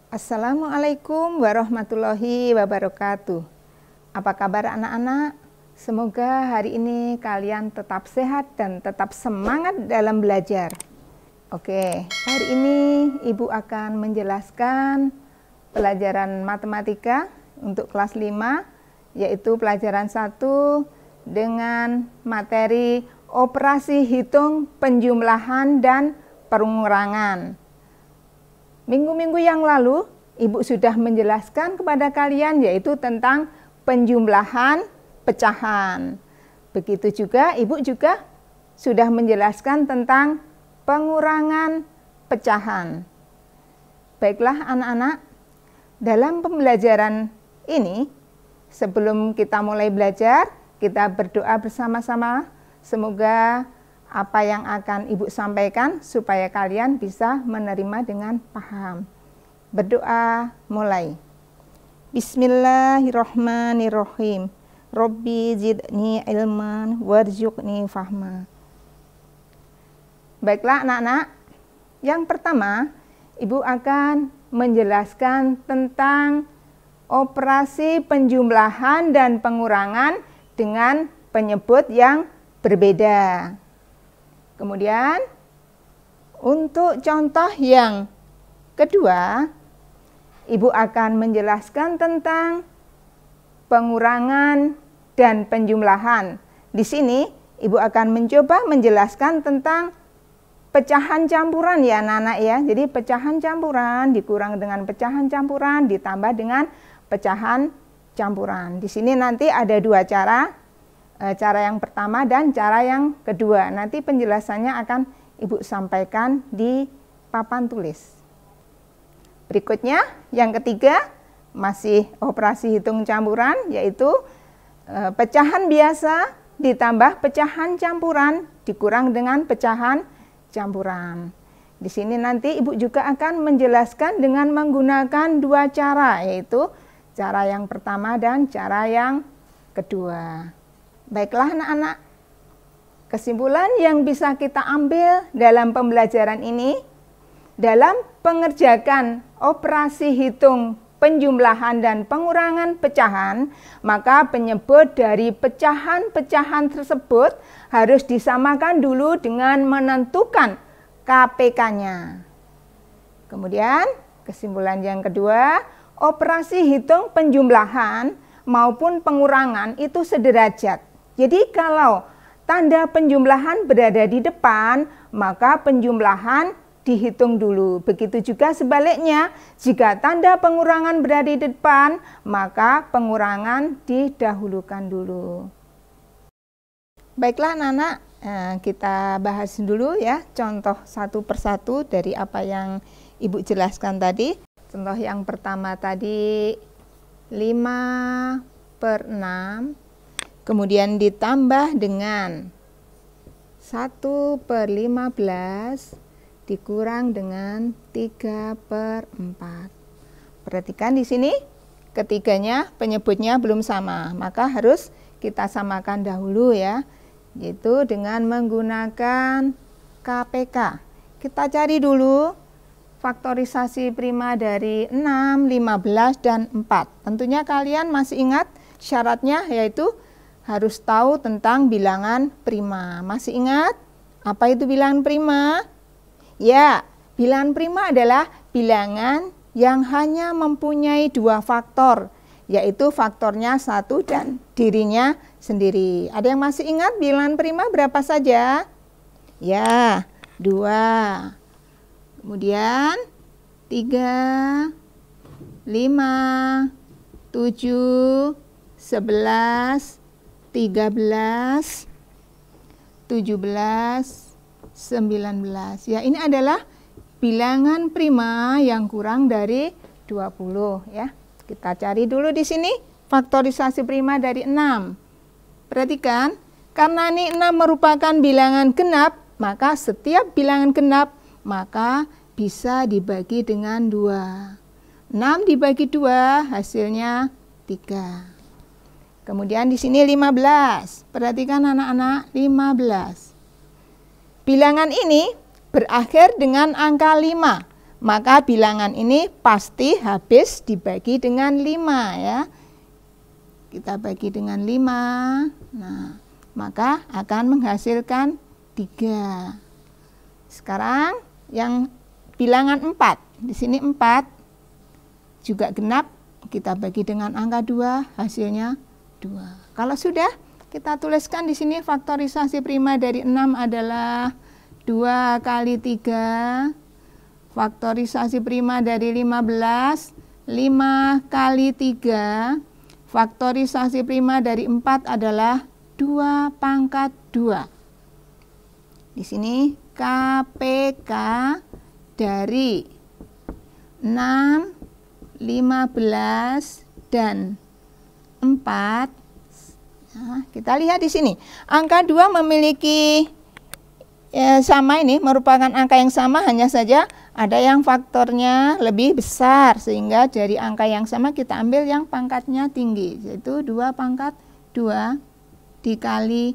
Assalamualaikum warahmatullahi wabarakatuh. Apa kabar anak-anak? Semoga hari ini kalian tetap sehat dan tetap semangat dalam belajar. Oke, hari ini Ibu akan menjelaskan pelajaran matematika untuk kelas 5, yaitu pelajaran 1 dengan materi operasi hitung, penjumlahan, dan pengurangan. Minggu-minggu yang lalu, Ibu sudah menjelaskan kepada kalian yaitu tentang penjumlahan pecahan. Begitu juga Ibu juga sudah menjelaskan tentang pengurangan pecahan. Baiklah anak-anak, dalam pembelajaran ini, sebelum kita mulai belajar, kita berdoa bersama-sama. Semoga apa yang akan Ibu sampaikan supaya kalian bisa menerima dengan paham. Berdoa mulai. Bismillahirrahmanirrahim. Robbi zidni ilman warzuqni fahma. Baiklah anak-anak, yang pertama Ibu akan menjelaskan tentang operasi penjumlahan dan pengurangan dengan penyebut yang berbeda. Kemudian, untuk contoh yang kedua, Ibu akan menjelaskan tentang pengurangan dan penjumlahan. Di sini, Ibu akan mencoba menjelaskan tentang pecahan campuran ya anak-anak ya. Jadi pecahan campuran dikurang dengan pecahan campuran ditambah dengan pecahan campuran. Di sini nanti ada dua cara. Cara yang pertama dan cara yang kedua. Nanti penjelasannya akan Ibu sampaikan di papan tulis. Berikutnya, yang ketiga, masih operasi hitung campuran, yaitu pecahan biasa ditambah pecahan campuran dikurang dengan pecahan campuran. Di sini nanti Ibu juga akan menjelaskan dengan menggunakan dua cara, yaitu cara yang pertama dan cara yang kedua. Baiklah anak-anak, kesimpulan yang bisa kita ambil dalam pembelajaran ini, dalam pengerjakan operasi hitung, penjumlahan, dan pengurangan pecahan, maka penyebut dari pecahan-pecahan tersebut harus disamakan dulu dengan menentukan KPK-nya. Kemudian, kesimpulan yang kedua, operasi hitung penjumlahan maupun pengurangan itu sederajat. Jadi kalau tanda penjumlahan berada di depan, maka penjumlahan dihitung dulu. Begitu juga sebaliknya, jika tanda pengurangan berada di depan, maka pengurangan didahulukan dulu. Baiklah anak-anak, kita bahas dulu ya contoh satu persatu dari apa yang Ibu jelaskan tadi. Contoh yang pertama tadi 5/6. Kemudian ditambah dengan 1/15 dikurang dengan 3/4. Perhatikan di sini ketiganya penyebutnya belum sama, maka harus kita samakan dahulu ya, yaitu dengan menggunakan KPK. Kita cari dulu faktorisasi prima dari 6, 15, dan 4. Tentunya kalian masih ingat syaratnya, yaitu harus tahu tentang bilangan prima. Masih ingat apa itu bilangan prima? Ya, bilangan prima adalah bilangan yang hanya mempunyai dua faktor, yaitu faktornya 1 dan dirinya sendiri. Ada yang masih ingat bilangan prima berapa saja? Ya, 2. Kemudian 3, 5, 7, 11, 13, 17, 19. Ya, ini adalah bilangan prima yang kurang dari 20 ya. Kita cari dulu di sini faktorisasi prima dari 6. Perhatikan, karena ini 6 merupakan bilangan genap, maka setiap bilangan genap maka bisa dibagi dengan 2. 6 dibagi 2 hasilnya 3. Kemudian di sini 15. Perhatikan anak-anak, 15. Bilangan ini berakhir dengan angka 5. maka bilangan ini pasti habis dibagi dengan 5 ya. Kita bagi dengan 5. Nah, maka akan menghasilkan 3. Sekarang yang bilangan 4. Di sini 4 juga genap, kita bagi dengan angka 2, hasilnya 2. Kalau sudah, kita tuliskan di sini faktorisasi prima dari 6 adalah 2 kali 3. Faktorisasi prima dari 15, 5 kali 3. Faktorisasi prima dari 4 adalah 2 pangkat 2. Di sini KPK dari 6, 15, dan 4. Nah, kita lihat di sini. Angka 2 memiliki sama ini, merupakan angka yang sama, hanya saja ada yang faktornya lebih besar, sehingga dari angka yang sama kita ambil yang pangkatnya tinggi, yaitu 2 pangkat 2 dikali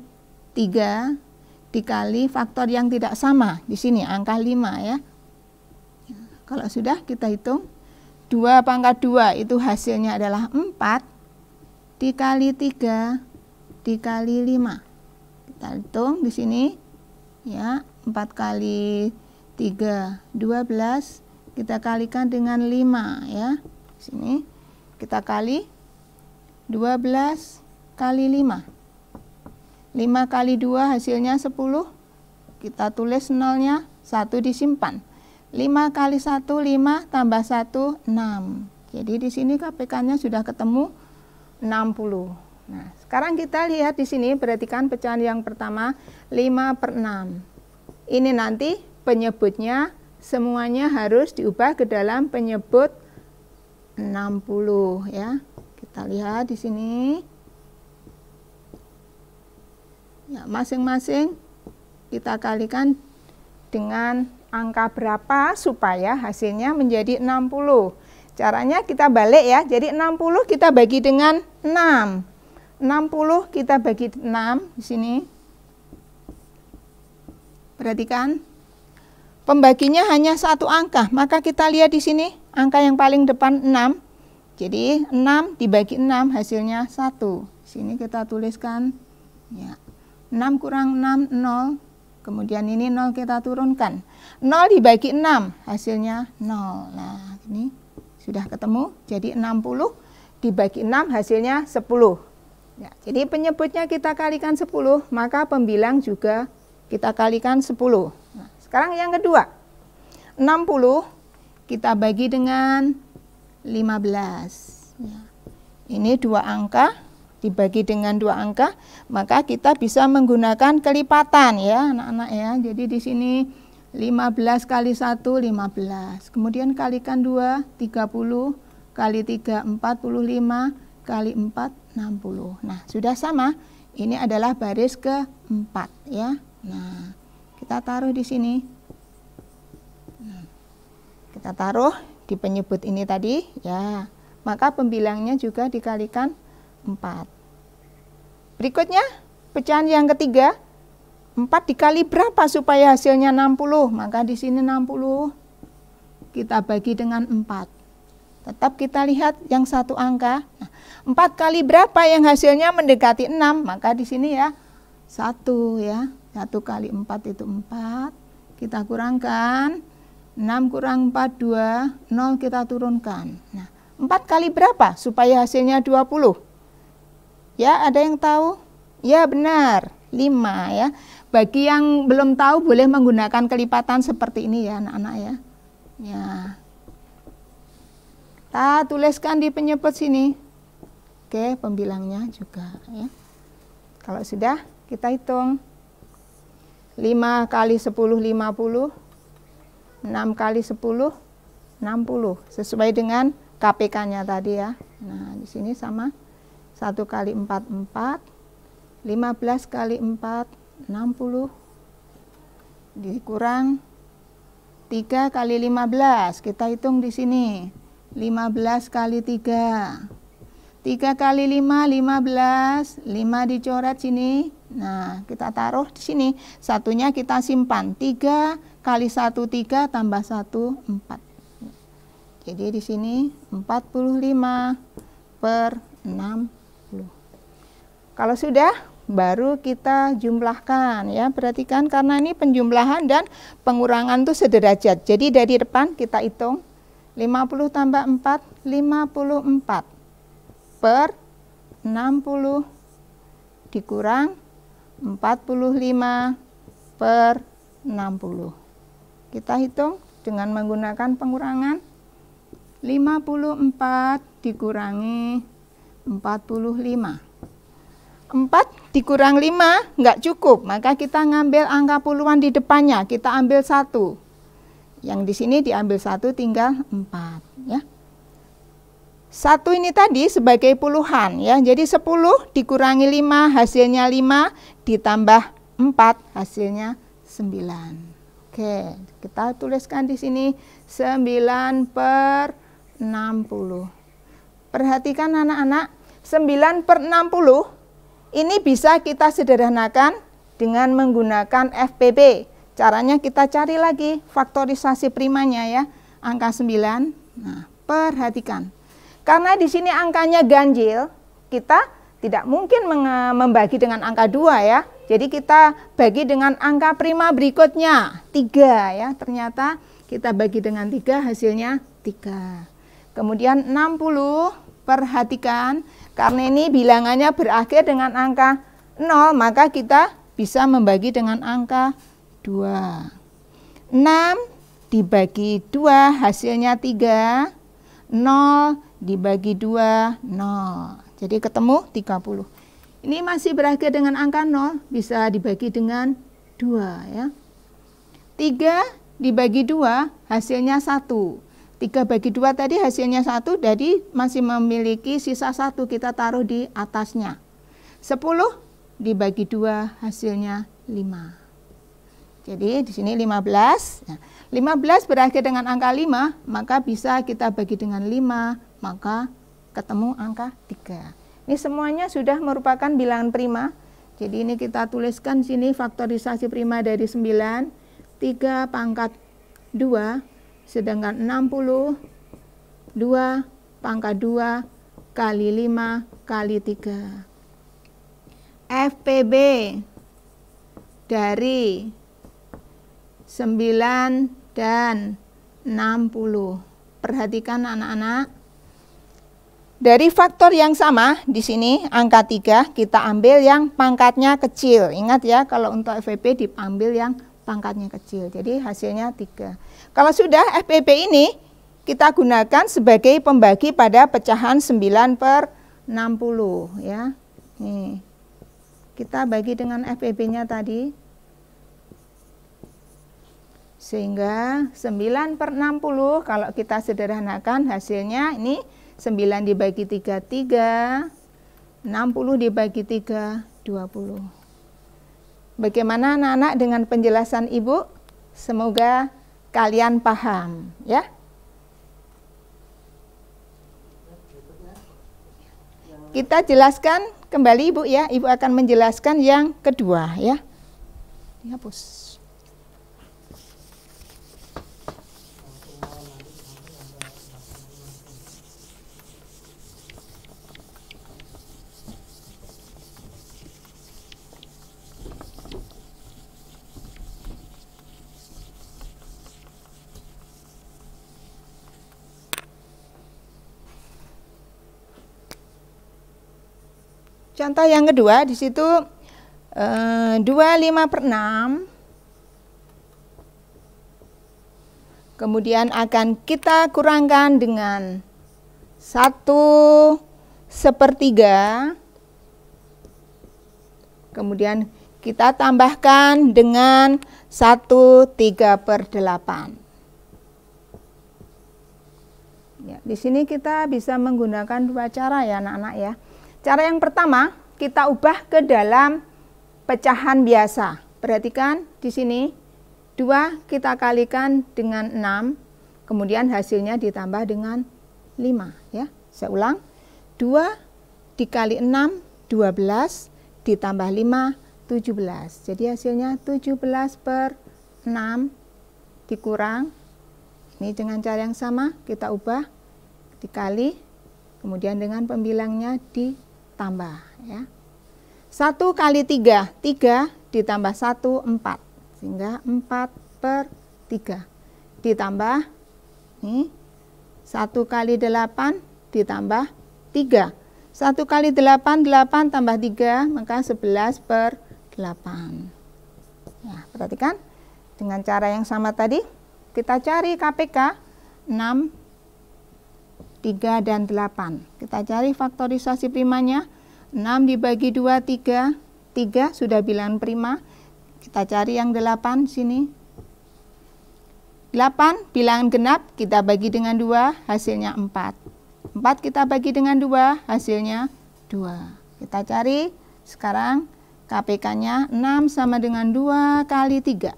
3 dikali faktor yang tidak sama. Di sini angka 5 ya. Kalau sudah, kita hitung 2 pangkat 2 itu hasilnya adalah 4 dikali 3 dikali 5. Kita hitung di sini ya, 4 kali 3 12, kita kalikan dengan 5 ya. Di sini kita kali 12 kali 5. 5 kali 2 hasilnya 10. Kita tulis nolnya, 1 disimpan. 5 kali 1 5 tambah 1 6. Jadi di sini KPK-nya sudah ketemu 60. Nah, sekarang kita lihat di sini, perhatikan pecahan yang pertama 5/6. Ini nanti penyebutnya semuanya harus diubah ke dalam penyebut 60 ya. Kita lihat di sini. Ya, masing-masing kita kalikan dengan angka berapa supaya hasilnya menjadi 60. Caranya kita balik ya. Jadi 60 kita bagi dengan 6. 60 kita bagi 6 di sini. Perhatikan. Pembaginya hanya satu angka, maka kita lihat di sini angka yang paling depan 6. Jadi 6 dibagi 6 hasilnya 1. Sini kita tuliskan ya. 6 kurang 6 0. Kemudian ini 0 kita turunkan. 0 dibagi 6 hasilnya 0. Nah, ini sudah ketemu. Jadi 60 dibagi 6 hasilnya 10. Ya, jadi penyebutnya kita kalikan 10, maka pembilang juga kita kalikan 10. Nah, sekarang yang kedua. 60 kita bagi dengan 15. Ya. Ini 2 angka dibagi dengan 2 angka, maka kita bisa menggunakan kelipatan ya anak-anak ya. Jadi di sini 15 kali 1 15. Kemudian kalikan 2 30 kali 3 45 kali 4 60. Nah, sudah sama. Ini adalah baris keempat ya. Nah, kita taruh di sini. Kita taruh di penyebut ini tadi ya. Maka pembilangnya juga dikalikan 4. Berikutnya, pecahan yang ketiga, 4 dikali berapa supaya hasilnya 60? Maka di sini 60 kita bagi dengan 4. Tetap kita lihat yang satu angka. Nah, 4 kali berapa yang hasilnya mendekati 6? Maka di sini ya 1 ya. 1 kali 4 itu 4. Kita kurangkan. 6 kurang 4 2. 0 kita turunkan. Nah, 4 kali berapa supaya hasilnya 20? Ya, ada yang tahu? Ya, benar. 5 ya. Bagi yang belum tahu boleh menggunakan kelipatan seperti ini ya anak-anak ya. Ya. Kita tuliskan di penyebut sini. Oke, pembilangnya juga ya. Kalau sudah, kita hitung. 5 kali 10 50. 6 kali 10 60. Sesuai dengan KPK-nya tadi ya. Nah, di sini sama. 1 kali 4 4. 15 kali 4 60. Dikurang 3 kali 15. Kita hitung di sini. 15 kali 3. 3 kali 5 15. 5 dicoret sini. Nah, kita taruh di sini. Satunya kita simpan. 3 kali 1 3 tambah 1 4. Jadi di sini 45 per 60. Kalau sudah, baru kita jumlahkan ya. Perhatikan karena ini penjumlahan dan pengurangan itu sederajat. Jadi dari depan kita hitung 50 tambah 4, 54 per 60 dikurang 45 per 60. Kita hitung dengan menggunakan pengurangan. 54 dikurangi 45. 4 dikurang 5 enggak cukup, maka kita ngambil angka puluhan di depannya, kita ambil 1. Yang di sini diambil 1 tinggal 4 ya. 1 ini tadi sebagai puluhan ya. Jadi 10 dikurangi 5 hasilnya 5 ditambah 4 hasilnya 9. Oke, kita tuliskan di sini 9 per 60. Perhatikan anak-anak, 9 per 60 ini bisa kita sederhanakan dengan menggunakan FPB. Caranya kita cari lagi faktorisasi primanya ya, angka 9. Nah, perhatikan. Karena di sini angkanya ganjil, kita tidak mungkin membagi dengan angka 2 ya. Jadi kita bagi dengan angka prima berikutnya, 3 ya. Ternyata kita bagi dengan 3 hasilnya 3. Kemudian 60, perhatikan karena ini bilangannya berakhir dengan angka 0, maka kita bisa membagi dengan angka 2. 6 dibagi 2 hasilnya 3, 0 dibagi 2, 0. Jadi ketemu 30. Ini masih berakhir dengan angka 0, bisa dibagi dengan 2 ya. 3 dibagi 2 hasilnya 1. 3 bagi 2 tadi hasilnya 1, jadi masih memiliki sisa 1, kita taruh di atasnya. 10 dibagi 2 hasilnya 5. Jadi di sini 15. Nah, 15 berakhir dengan angka 5, maka bisa kita bagi dengan 5, maka ketemu angka 3. Ini semuanya sudah merupakan bilangan prima. Jadi ini kita tuliskan sini faktorisasi prima dari 9, 3 pangkat 2, sedangkan 60, 2 pangkat 2 kali 5 kali 3. FPB dari 9 dan 60. Perhatikan anak-anak. Dari faktor yang sama di sini angka 3 kita ambil yang pangkatnya kecil. Ingat ya, kalau untuk FPB diambil yang pangkatnya kecil. Jadi hasilnya 3. Kalau sudah FPB ini kita gunakan sebagai pembagi pada pecahan 9 per 60 ya. Nih. Kita bagi dengan FPB-nya tadi. Sehingga 9 per 60 kalau kita sederhanakan hasilnya ini 9 dibagi 3, 3, 60 dibagi 3, 20. Bagaimana anak-anak dengan penjelasan Ibu? Semoga kalian paham ya. Kita jelaskan kembali Ibu ya. Ibu akan menjelaskan yang kedua ya. Dihapus. Contoh yang kedua di situ 25 per 6. Kemudian akan kita kurangkan dengan 1/3. Kemudian kita tambahkan dengan 1/3/8. Ya, di sini kita bisa menggunakan 2 cara ya anak-anak ya. Cara yang pertama, kita ubah ke dalam pecahan biasa. Perhatikan di sini, 2 kita kalikan dengan 6, kemudian hasilnya ditambah dengan 5. Ya. Saya ulang, 2 dikali 6, 12, ditambah 5, 17. Jadi hasilnya 17 per 6 dikurang, Ini dengan cara yang sama kita ubah dikali, kemudian dengan pembilangnya ditambah ya. 1 kali 3, 3 ditambah 1, 4. Sehingga 4/3. Ditambah nih 1 kali 8 ditambah 3. 1 kali 8, 8 tambah 3, maka 11/8. Ya, perhatikan dengan cara yang sama tadi kita cari KPK 6, 3, dan 8. Kita cari faktorisasi primanya. 6 dibagi 2, 3. 3 sudah bilangan prima. Kita cari yang 8 sini. 8 bilangan genap, kita bagi dengan 2, hasilnya 4. 4 kita bagi dengan 2, hasilnya 2. Kita cari sekarang KPK-nya 6 sama dengan 2 kali 3.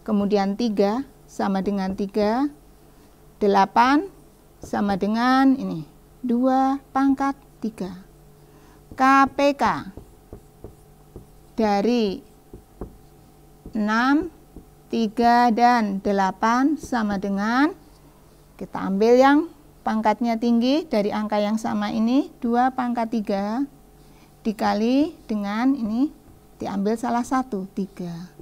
Kemudian 3 sama dengan 3, 8 sama dengan ini 2/3. KPK dari 6, 3, dan 8 sama dengan, kita ambil yang pangkatnya tinggi dari angka yang sama ini, 2/3 dikali dengan ini, diambil salah satu, 3.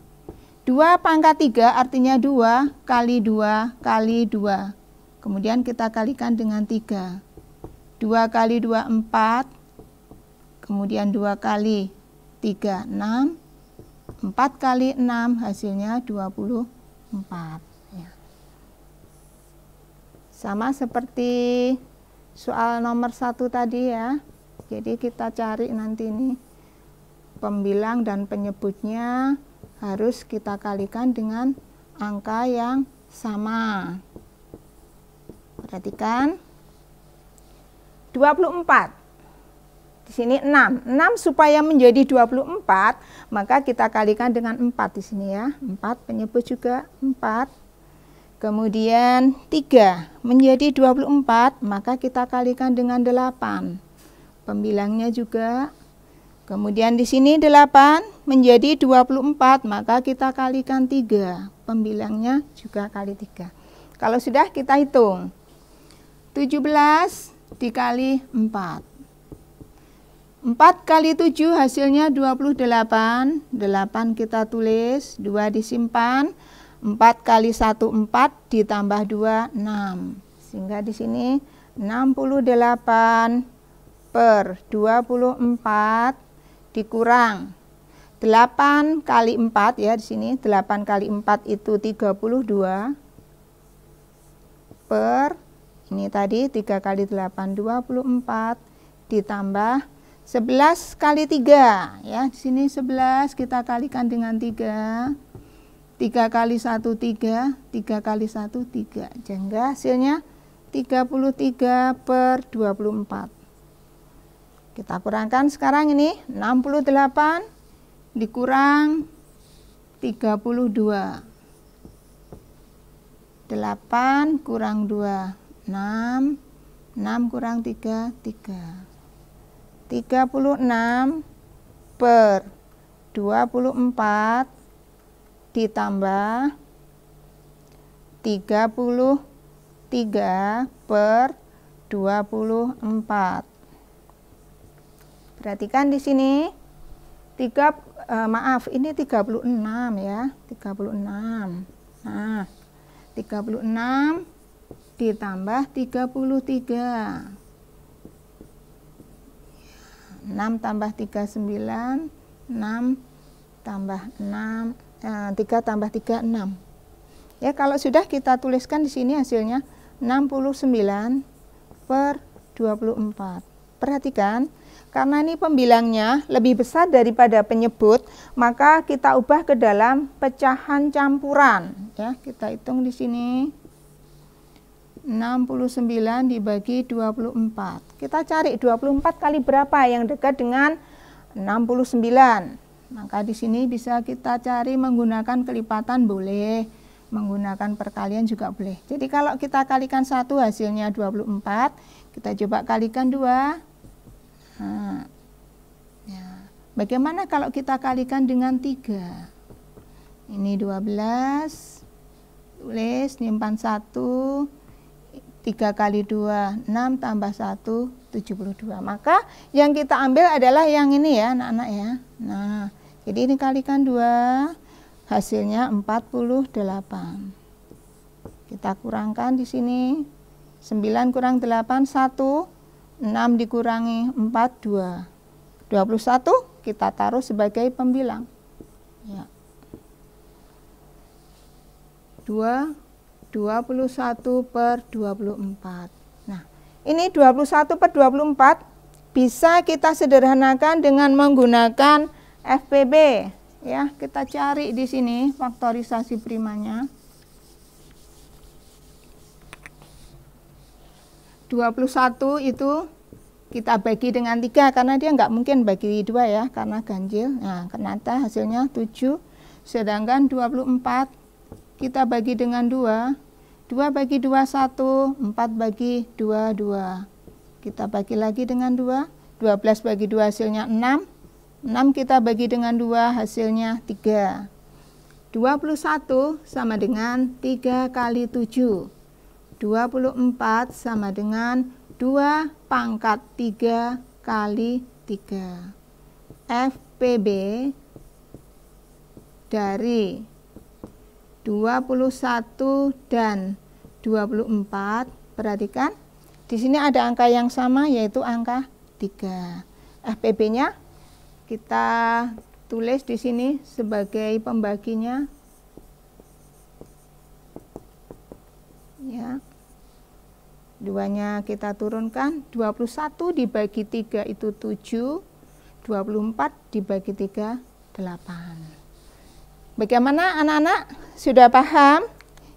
2/3 artinya 2 kali 2 kali 2. Kemudian kita kalikan dengan 3. 2 kali 2, 4. Kemudian 2 kali 3, 6. 4 kali 6 hasilnya 24. Ya. Sama seperti soal nomor 1 tadi ya. Jadi kita cari nanti ini pembilang dan penyebutnya harus kita kalikan dengan angka yang sama. Perhatikan. 24. Di sini 6. 6 supaya menjadi 24, maka kita kalikan dengan 4 di sini ya. 4 penyebut juga 4. Kemudian 3 menjadi 24, maka kita kalikan dengan 8. Pembilangnya juga. Kemudian di sini 8 menjadi 24, maka kita kalikan 3. Pembilangnya juga kali 3. Kalau sudah kita hitung. 17 dikali 4. 4 kali 7 hasilnya 28. 8 kita tulis, 2 disimpan. 4 kali 1, 4 ditambah 2, 6. Sehingga di sini 68/24 dikurang 8 kali 4 ya di sini. 8 kali 4 itu 32 per ini tadi 3 kali 8 24 ditambah 11 kali 3 ya. Di sini 11 kita kalikan dengan 3. 3 kali 1 3, 3 kali 1 3. Sehingga hasilnya 33/24. Kita kurangkan sekarang ini 68 dikurang 32. 8 kurang 2, 6. 6 kurang 3, 3. 36/24 ditambah 33/24. Perhatikan di sini ini 36 ya, 36. Nah, 36 ditambah 33. 6 tambah 3 9, 6 tambah 6 3 tambah 3 6. Ya, kalau sudah kita tuliskan di sini hasilnya 69/24. Perhatikan, karena ini pembilangnya lebih besar daripada penyebut, maka kita ubah ke dalam pecahan campuran. Ya, kita hitung di sini 69 dibagi 24. Kita cari 24 kali berapa yang dekat dengan 69. Maka di sini bisa kita cari menggunakan kelipatan boleh, menggunakan perkalian juga boleh. Jadi kalau kita kalikan 1 hasilnya 24, kita coba kalikan 2. Nah, ya. Bagaimana kalau kita kalikan dengan 3? Ini 12 tulis, nyimpan 1, 3 kali 2, 6 tambah 1, 72. Maka yang kita ambil adalah yang ini ya anak-anak ya. Nah, jadi ini kalikan 2, hasilnya 48. Kita kurangkan di sini, 9 kurang 8, 1, 6 dikurangi 4, 2. 21 kita taruh sebagai pembilang. Ya. 21/24. Nah, ini 21/24 bisa kita sederhanakan dengan menggunakan FPB. Ya, kita cari di sini faktorisasi primanya. 21 itu kita bagi dengan 3 karena dia nggak mungkin bagi 2 ya, karena ganjil. Nah, ternyata hasilnya 7. Sedangkan 24 kita bagi dengan 2. 2 bagi 2, 1. 4 bagi 2, 2. Kita bagi lagi dengan 2. 12 bagi 2 hasilnya 6. 6 kita bagi dengan 2 hasilnya 3. 21 sama dengan 3 kali 7. 24 sama dengan 2 pangkat 3 kali 3. FPB dari 21 dan 24, perhatikan di sini ada angka yang sama yaitu angka 3. FPB-nya kita tulis di sini sebagai pembaginya. Ya. 2-nya kita turunkan, 21 dibagi 3 itu 7, 24 dibagi 3, 8. Bagaimana anak-anak? Sudah paham?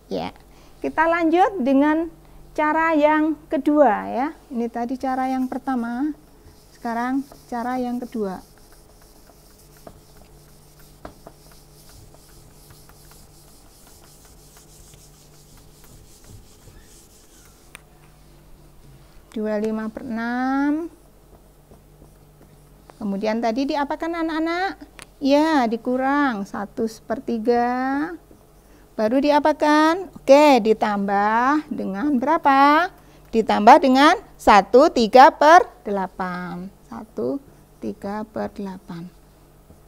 Ya. Kita lanjut dengan cara yang kedua ya. Ini tadi cara yang pertama, sekarang cara yang kedua. Dua 5/6. Kemudian tadi diapakan anak-anak? Ya, dikurang 1/3. Baru diapakan? Oke, ditambah dengan berapa? Ditambah dengan 1/3/8. 1/3/8.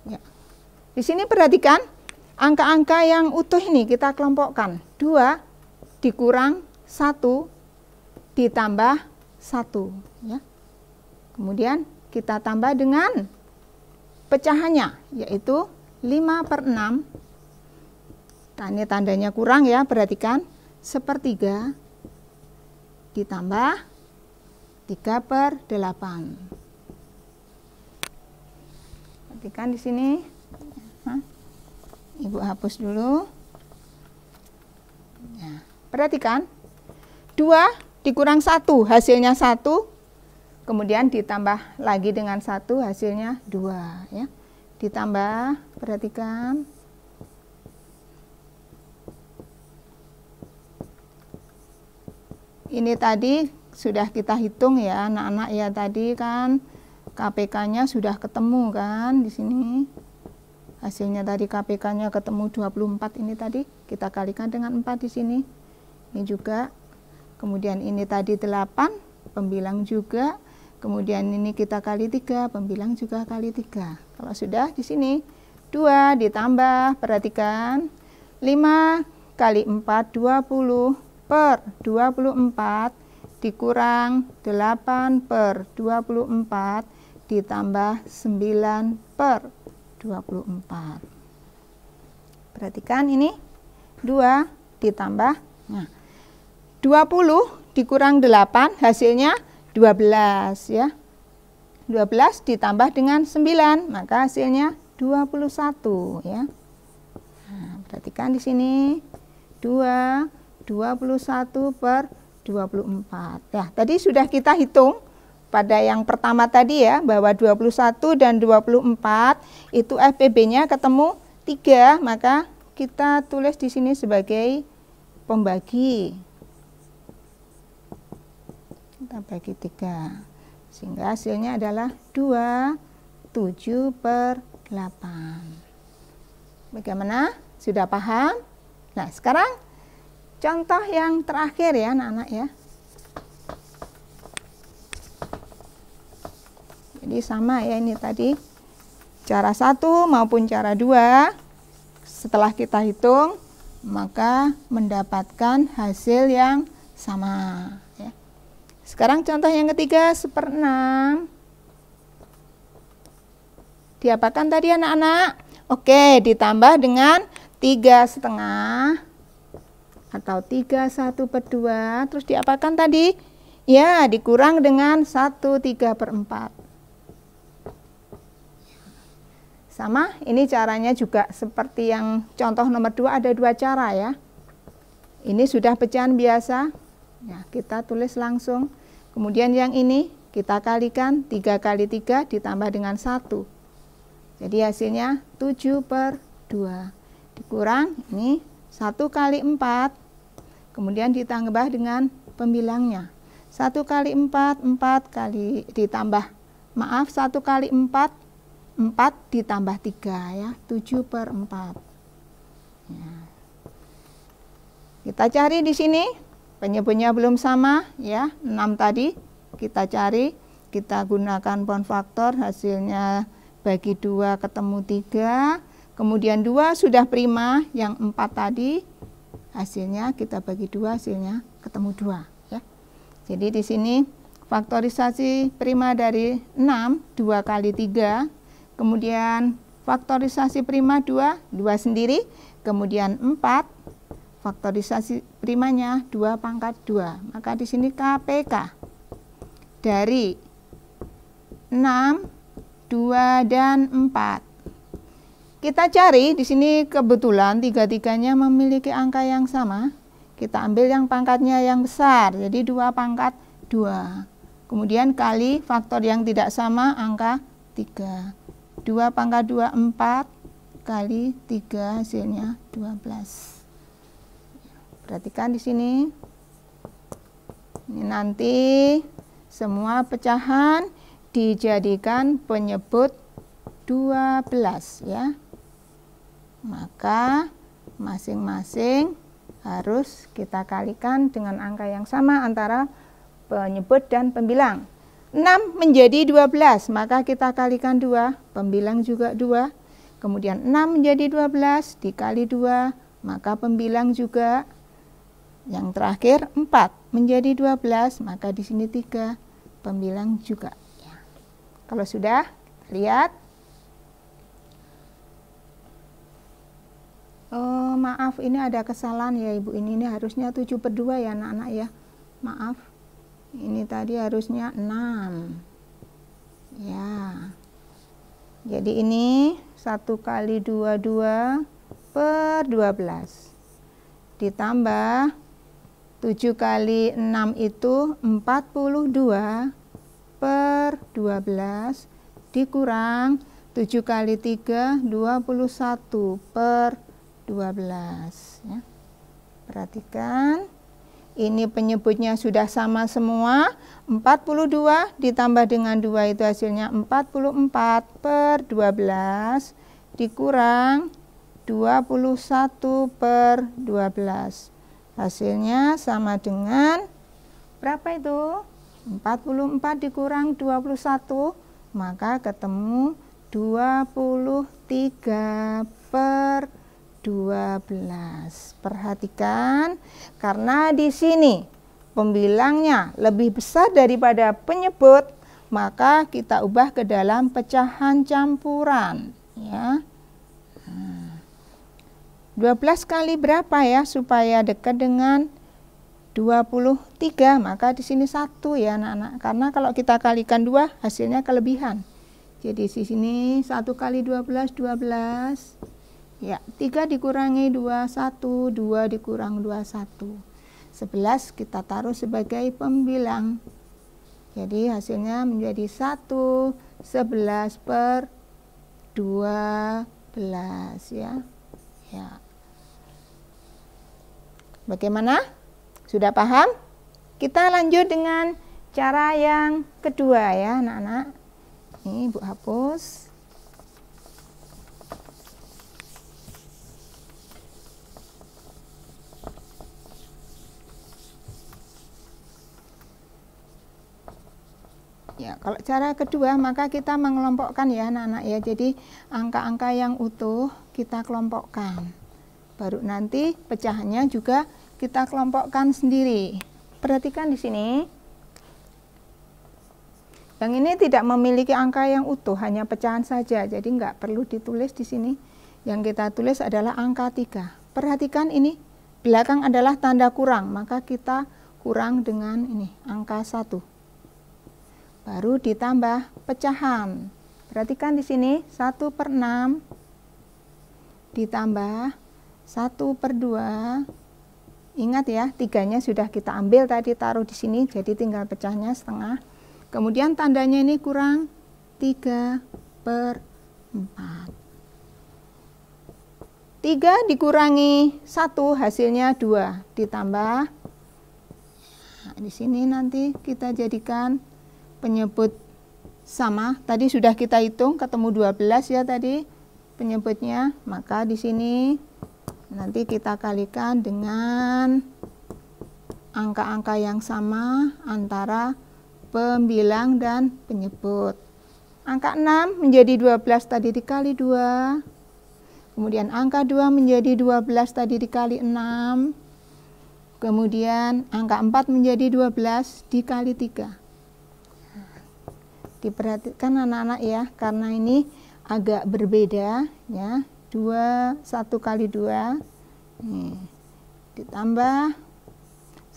Ya. Di sini perhatikan angka-angka yang utuh ini kita kelompokkan. 2 dikurang 1 ditambah 1 ya. Kemudian kita tambah dengan pecahannya yaitu 5/6. Nah, ini tandanya kurang ya, perhatikan. 1/3 ditambah 3/8. Perhatikan di sini. Ibu hapus dulu. Ya, perhatikan. 2 dikurang 1 hasilnya 1, kemudian ditambah lagi dengan 1 hasilnya 2 ya. Ditambah, perhatikan. Ini tadi sudah kita hitung ya anak-anak ya, tadi kan KPK-nya sudah ketemu kan di sini. Hasilnya tadi KPK-nya ketemu 24, ini tadi kita kalikan dengan 4 di sini. Ini juga. Kemudian ini tadi 8, pembilang juga. Kemudian ini kita kali 3, pembilang juga kali 3. Kalau sudah di sini 2 ditambah, perhatikan. 5 kali 4, 20 per 24 dikurang 8 per 24 ditambah 9 per 24. Perhatikan ini 2 ditambah. Nah, 20 dikurang 8 hasilnya 12 ya. 12 ditambah dengan 9 maka hasilnya 21 ya. Nah, perhatikan di sini 2 21 per 24. Ya, tadi sudah kita hitung pada yang pertama tadi ya, bahwa 21 dan 24 itu FPB-nya ketemu 3, maka kita tulis di sini sebagai pembagi. Kita bagi 3 sehingga hasilnya adalah 27/8. Bagaimana? Sudah paham? Nah, sekarang Contoh yang terakhir ya anak-anak ya. Jadi sama ya ini tadi. Cara 1 maupun cara 2. Setelah kita hitung, maka mendapatkan hasil yang sama ya. Sekarang contoh yang ketiga 1/6. Diapakan tadi anak-anak? Oke, ditambah dengan 3,5 atau 31/2. Terus diapakan tadi? Ya, dikurang dengan 1/3/4. Sama, ini caranya juga seperti yang contoh nomor 2, ada 2 cara ya. Ini sudah pecahan biasa. Ya, kita tulis langsung. Kemudian yang ini kita kalikan 3 kali 3 ditambah dengan 1. Jadi hasilnya 7/2. Dikurang ini 1 kali 4. Kemudian ditambah dengan pembilangnya. 1 kali 4, 4 kali ditambah. Maaf, 1 kali 4, 4 ditambah 3 ya, 7/4. Ya. Kita cari di sini. Penyebutnya belum sama ya. 6 tadi kita cari, kita gunakan pound faktor, hasilnya bagi 2 ketemu 3, kemudian 2 sudah prima, yang 4 tadi hasilnya kita bagi 2, hasilnya ketemu 2 ya. Jadi di sini faktorisasi prima dari 6, 2 kali 3, kemudian faktorisasi prima 2, 2 sendiri, kemudian 4, faktorisasi primanya 2/2. Maka di sini KPK dari 6, 2 dan 4. Kita cari di sini kebetulan 3-3-nya memiliki angka yang sama. Kita ambil yang pangkatnya yang besar, jadi 2/2. Kemudian kali faktor yang tidak sama angka 3. 2/2 4 kali 3 hasilnya 12. Perhatikan di sini. Ini nanti semua pecahan dijadikan penyebut 12 ya. Maka masing-masing harus kita kalikan dengan angka yang sama antara penyebut dan pembilang. 6 menjadi 12, maka kita kalikan 2, pembilang juga 2. Kemudian 6 menjadi 12 dikali 2, maka pembilang juga. Yang terakhir 4 menjadi 12, maka di sini 3, pembilang juga. Kalau sudah, lihat. Oh, maaf, ini ada kesalahan ya Ibu. Ini harusnya 7/2 ya anak-anak ya. Maaf. Ini tadi harusnya 6. Ya. Jadi ini 1 kali 22/12. Ditambah 7 kali 6 itu 42/12 dikurang 7 kali 3 21/12 ya. Perhatikan, ini penyebutnya sudah sama semua. 42 ditambah dengan 2 itu hasilnya 44/12 dikurang 21/12. Hasilnya sama dengan berapa itu? 44 dikurang 21, maka ketemu 23/12. Perhatikan, karena di sini pembilangnya lebih besar daripada penyebut, maka kita ubah ke dalam pecahan campuran ya. 12 kali berapa ya supaya dekat dengan 23, maka di sini 1 ya anak-anak. Karena kalau kita kalikan 2 hasilnya kelebihan. Jadi di sini 1 kali 12 12. Ya, 3 dikurangi 2 1, 2 dikurang 2 1. 11 kita taruh sebagai pembilang. Jadi hasilnya menjadi 1 11/12 ya. Ya. Bagaimana? Sudah paham? Kita lanjut dengan cara yang kedua ya anak-anak. Ini Ibu hapus. Ya, kalau cara kedua maka kita mengelompokkan ya anak-anak ya. Jadi angka-angka yang utuh kita kelompokkan. Baru nanti pecahannya juga kita kelompokkan sendiri. Perhatikan di sini. Yang ini tidak memiliki angka yang utuh, hanya pecahan saja. Jadi nggak perlu ditulis di sini. Yang kita tulis adalah angka 3. Perhatikan ini, belakang adalah tanda kurang, maka kita kurang dengan ini, angka 1. Baru ditambah pecahan. Perhatikan di sini, 1/6 ditambah 1/2. Ingat ya, 3-nya sudah kita ambil tadi, taruh di sini, jadi tinggal pecahnya setengah. Kemudian tandanya ini kurang 3/4. 3 dikurangi 1 hasilnya 2 ditambah. Nah, di sini nanti kita jadikan penyebut sama. Tadi sudah kita hitung ketemu 12 ya tadi penyebutnya. Maka di sini nanti kita kalikan dengan angka-angka yang sama antara pembilang dan penyebut. Angka 6 menjadi 12 tadi dikali 2. Kemudian angka 2 menjadi 12 tadi dikali 6. Kemudian angka 4 menjadi 12 dikali 3. Diperhatikan anak-anak ya, karena ini agak berbeda ya. 1 kali 2. Nih, ditambah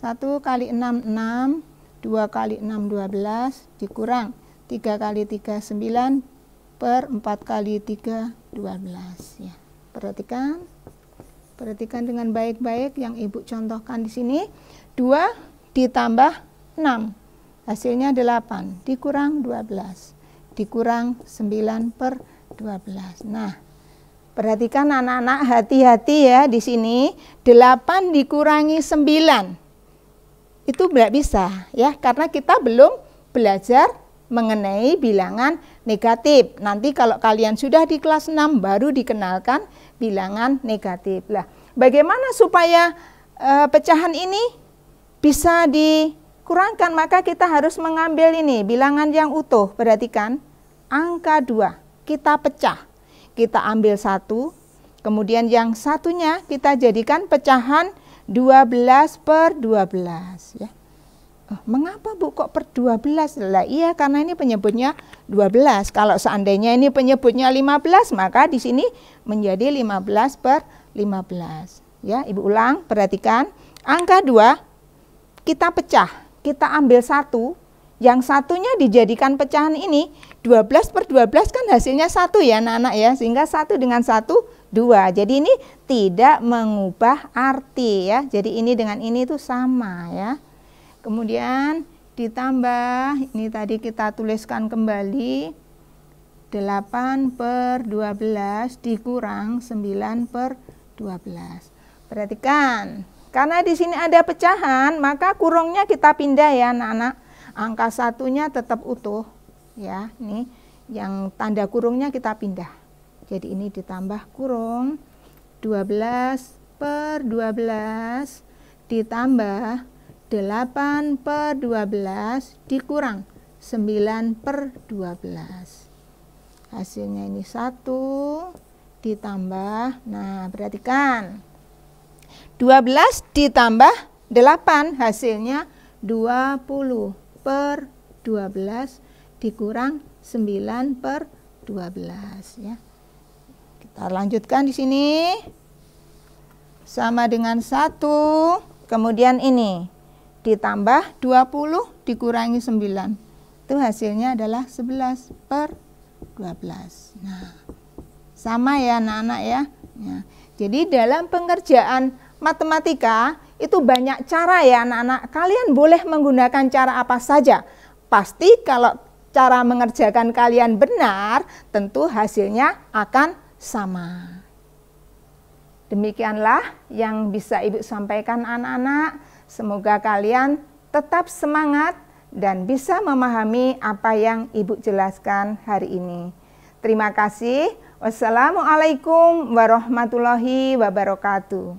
1 kali 6 6. 2 kali 6 12 dikurang 3 kali 3 9 per 4 kali 3 12 ya. Perhatikan dengan baik-baik yang Ibu contohkan di sini. 2 ditambah 6 hasilnya 8 dikurang 12 dikurang 9 per 12. Nah, perhatikan anak-anak, hati-hati ya di sini. 8 dikurangi 9 itu tidak bisa ya, karena kita belum belajar mengenai bilangan negatif. Nanti kalau kalian sudah di kelas 6 baru dikenalkan bilangan negatif. Lah, bagaimana supaya pecahan ini bisa dikurangkan? Maka kita harus mengambil ini bilangan yang utuh. Perhatikan, angka 2 kita pecah. Kita ambil 1, kemudian yang satunya kita jadikan pecahan 12/12 ya. Mengapa Bu kok per 12? Lah iya, karena ini penyebutnya 12. Kalau seandainya ini penyebutnya 15, maka di sini menjadi 15/15 ya. Ibu ulang, perhatikan. Angka 2 kita pecah. Kita ambil 1, yang satunya dijadikan pecahan ini. 12/12 kan hasilnya 1 ya anak-anak ya. Sehingga 1 dengan 1 2. Jadi ini tidak mengubah arti ya. Jadi ini dengan ini itu sama ya. Kemudian ditambah, ini tadi kita tuliskan kembali 8/12 dikurang 9/12. Perhatikan, karena di sini ada pecahan, maka kurungnya kita pindah ya anak-anak. Angka satunya tetap utuh ya. Ini yang tanda kurungnya kita pindah. Jadi ini ditambah kurung 12/12 ditambah 8/12 dikurang 9/12. Hasilnya ini 1 ditambah, nah perhatikan, 12 ditambah 8 hasilnya 20/12 dikurang 9/12 ya. Kita lanjutkan di sini. Sama dengan 1, kemudian ini ditambah 20 dikurangi 9. Itu hasilnya adalah 11/12. Nah, sama ya anak-anak ya. Jadi dalam pengerjaan matematika itu banyak cara ya anak-anak. Kalian boleh menggunakan cara apa saja. Pasti kalau cara mengerjakan kalian benar, tentu hasilnya akan sama. Demikianlah yang bisa Ibu sampaikan anak-anak. Semoga kalian tetap semangat dan bisa memahami apa yang Ibu jelaskan hari ini. Terima kasih. Wassalamualaikum warahmatullahi wabarakatuh.